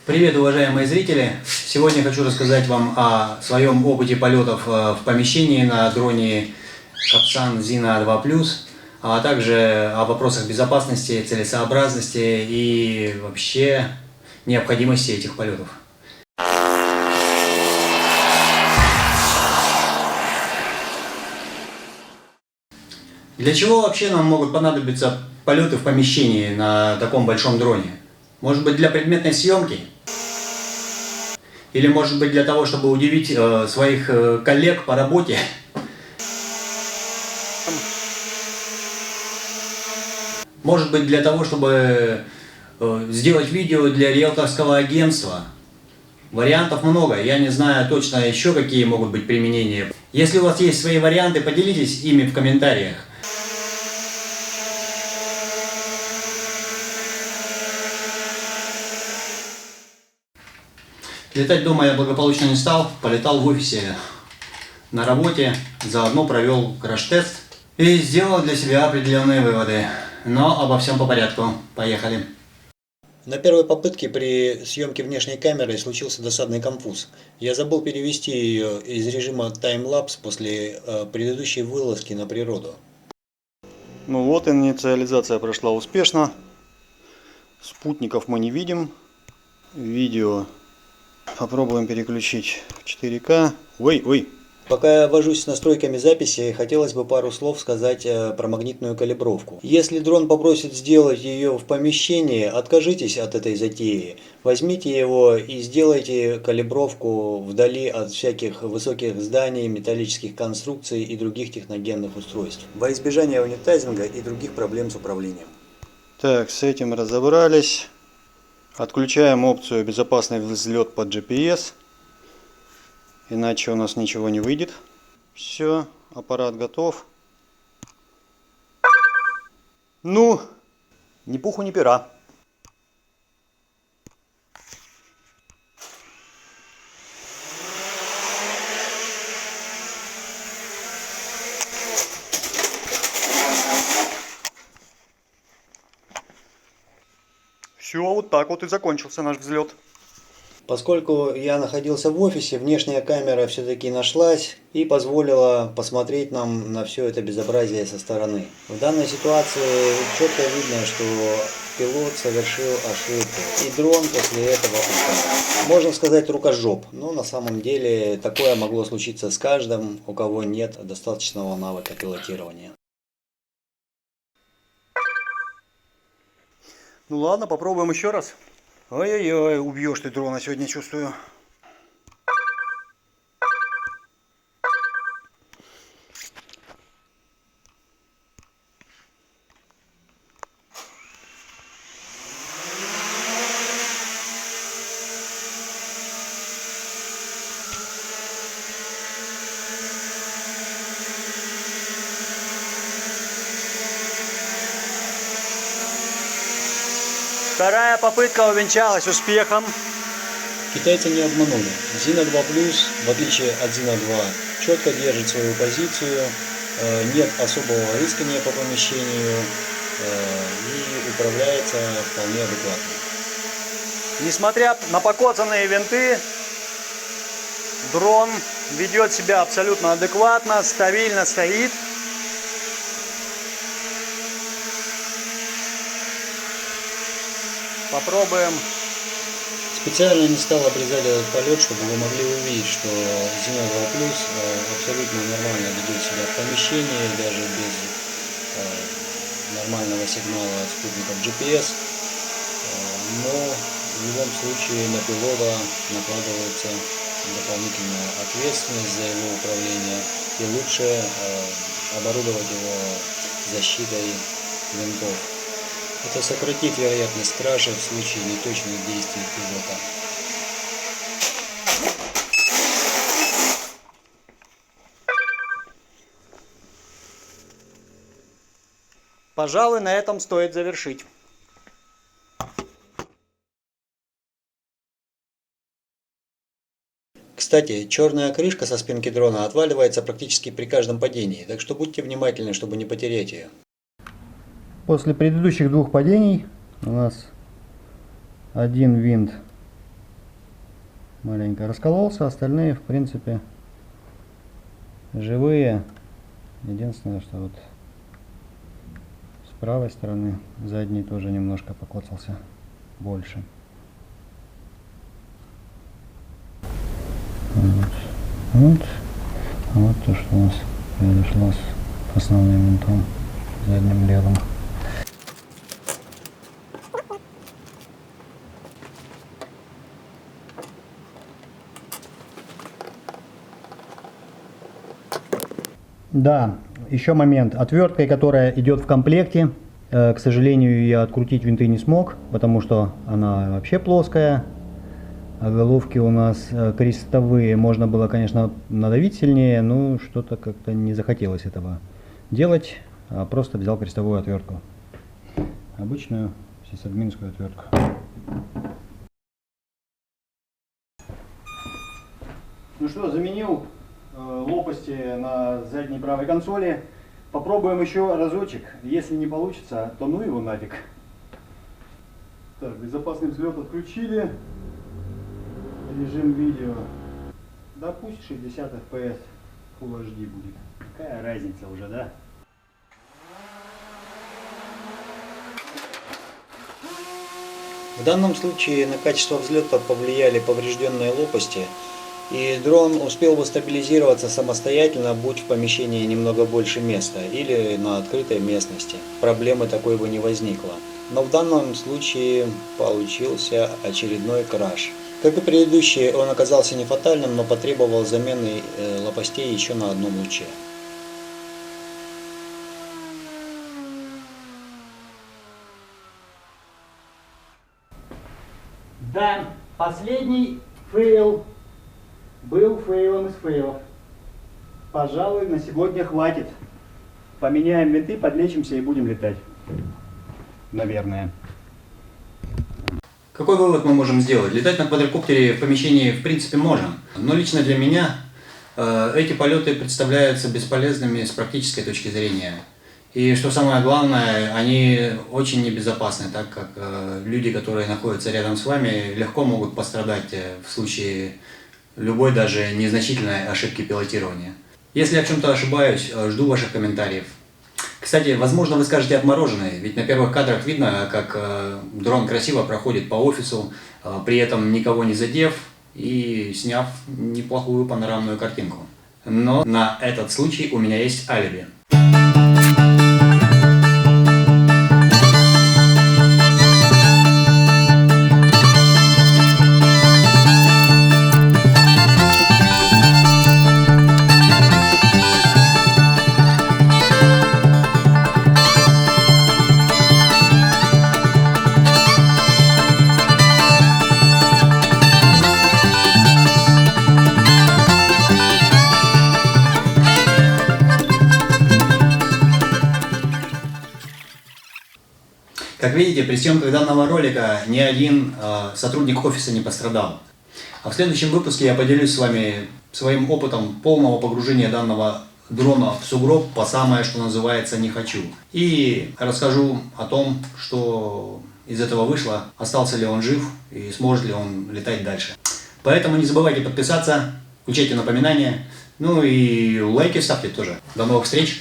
Привет, уважаемые зрители! Сегодня хочу рассказать вам о своем опыте полетов в помещении на дроне Capsan Zina 2+, а также о вопросах безопасности, целесообразности и вообще необходимости этих полетов. Для чего вообще нам могут понадобиться полеты в помещении на таком большом дроне? Может быть, для предметной съемки? Или может быть для того, чтобы удивить своих коллег по работе? Может быть для того, чтобы сделать видео для риэлторского агентства? Вариантов много, я не знаю точно еще какие могут быть применения. Если у вас есть свои варианты, поделитесь ими в комментариях. Летать дома я благополучно не стал, полетал в офисе на работе, заодно провел краш-тест и сделал для себя определенные выводы. Но обо всем по порядку. Поехали. На первой попытке при съемке внешней камеры случился досадный конфуз. Я забыл перевести ее из режима таймлапс после предыдущей вылазки на природу. Ну вот, инициализация прошла успешно. Спутников мы не видим. Видео попробуем переключить в 4К. Ой. Пока я вожусь с настройками записи, хотелось бы пару слов сказать про магнитную калибровку. Если дрон попросит сделать ее в помещении, откажитесь от этой затеи. Возьмите его и сделайте калибровку вдали от всяких высоких зданий, металлических конструкций и других техногенных устройств, во избежание унитайзинга и других проблем с управлением. Так, с этим разобрались. Отключаем опцию «Безопасный взлет под GPS». Иначе у нас ничего не выйдет. Все, аппарат готов. Ну, ни пуху, ни пера. Все, вот так вот и закончился наш взлет. Поскольку я находился в офисе, внешняя камера все-таки нашлась и позволила посмотреть нам на все это безобразие со стороны. В данной ситуации четко видно, что пилот совершил ошибку, и дрон после этого упал. Можно сказать рукожоп, но на самом деле такое могло случиться с каждым, у кого нет достаточного навыка пилотирования. Ну ладно, попробуем еще раз. Ой-ой-ой, убьешь ты дрона сегодня, чувствую. Вторая попытка увенчалась успехом. Китайцы не обманули. Zina 2+, в отличие от Zina 2, четко держит свою позицию, нет особого рыскания по помещению и управляется вполне адекватно. Несмотря на покоцанные винты, дрон ведет себя абсолютно адекватно, стабильно стоит. Попробуем. Специально не стал обрезать этот полет, чтобы вы могли увидеть, что Zina 2+, абсолютно нормально ведет себя в помещении, даже без нормального сигнала от спутников GPS. Но в любом случае на пилота накладывается дополнительная ответственность за его управление, и лучше оборудовать его защитой винтов. Это сократит вероятность кражи в случае неточных действий пилота. Пожалуй, на этом стоит завершить. Кстати, черная крышка со спинки дрона отваливается практически при каждом падении, так что будьте внимательны, чтобы не потерять ее. После предыдущих двух падений у нас один винт маленько раскололся, остальные в принципе живые. Единственное, что вот с правой стороны задний тоже немножко покоцался больше. Вот. А вот то, что у нас произошло с основным винтом, задним левым. Да, еще момент. Отверткой, которая идет в комплекте, к сожалению, я открутить винты не смог, потому что она вообще плоская. А головки у нас крестовые. Можно было, конечно, надавить сильнее, но что-то как-то не захотелось этого делать. А просто взял крестовую отвертку. Обычную сисадминскую отвертку. Ну что, заменил лопасти на задней правой консоли. Попробуем еще разочек. Если не получится, то ну его нафиг. Так, безопасный взлет отключили. Режим видео. Да пусть 60 FPS Full HD будет. Какая разница уже, да? В данном случае на качество взлета повлияли поврежденные лопасти, и дрон успел бы стабилизироваться самостоятельно, будь в помещении немного больше места или на открытой местности. Проблемы такой бы не возникло. Но в данном случае получился очередной краш. Как и предыдущий, он оказался не фатальным, но потребовал замены лопастей еще на одном луче. Да, последний фейл был фейлом из фейлов. Пожалуй, на сегодня хватит. Поменяем винты, подлечимся и будем летать. Наверное. Какой вывод мы можем сделать? Летать на квадрокоптере в помещении в принципе можем, но лично для меня эти полеты представляются бесполезными с практической точки зрения. И что самое главное, они очень небезопасны, так как люди, которые находятся рядом с вами, легко могут пострадать в случае любой даже незначительной ошибки пилотирования. Если я в чем-то ошибаюсь, жду ваших комментариев. Кстати, возможно, вы скажете отмороженные, ведь на первых кадрах видно, как дрон красиво проходит по офису, при этом никого не задев и сняв неплохую панорамную картинку. Но на этот случай у меня есть алиби. Как видите, при съемках данного ролика ни один сотрудник офиса не пострадал. А в следующем выпуске я поделюсь с вами своим опытом полного погружения данного дрона в сугроб по самое, что называется, не хочу. И расскажу о том, что из этого вышло, остался ли он жив и сможет ли он летать дальше. Поэтому не забывайте подписаться, включайте напоминания, ну и лайки ставьте тоже. До новых встреч!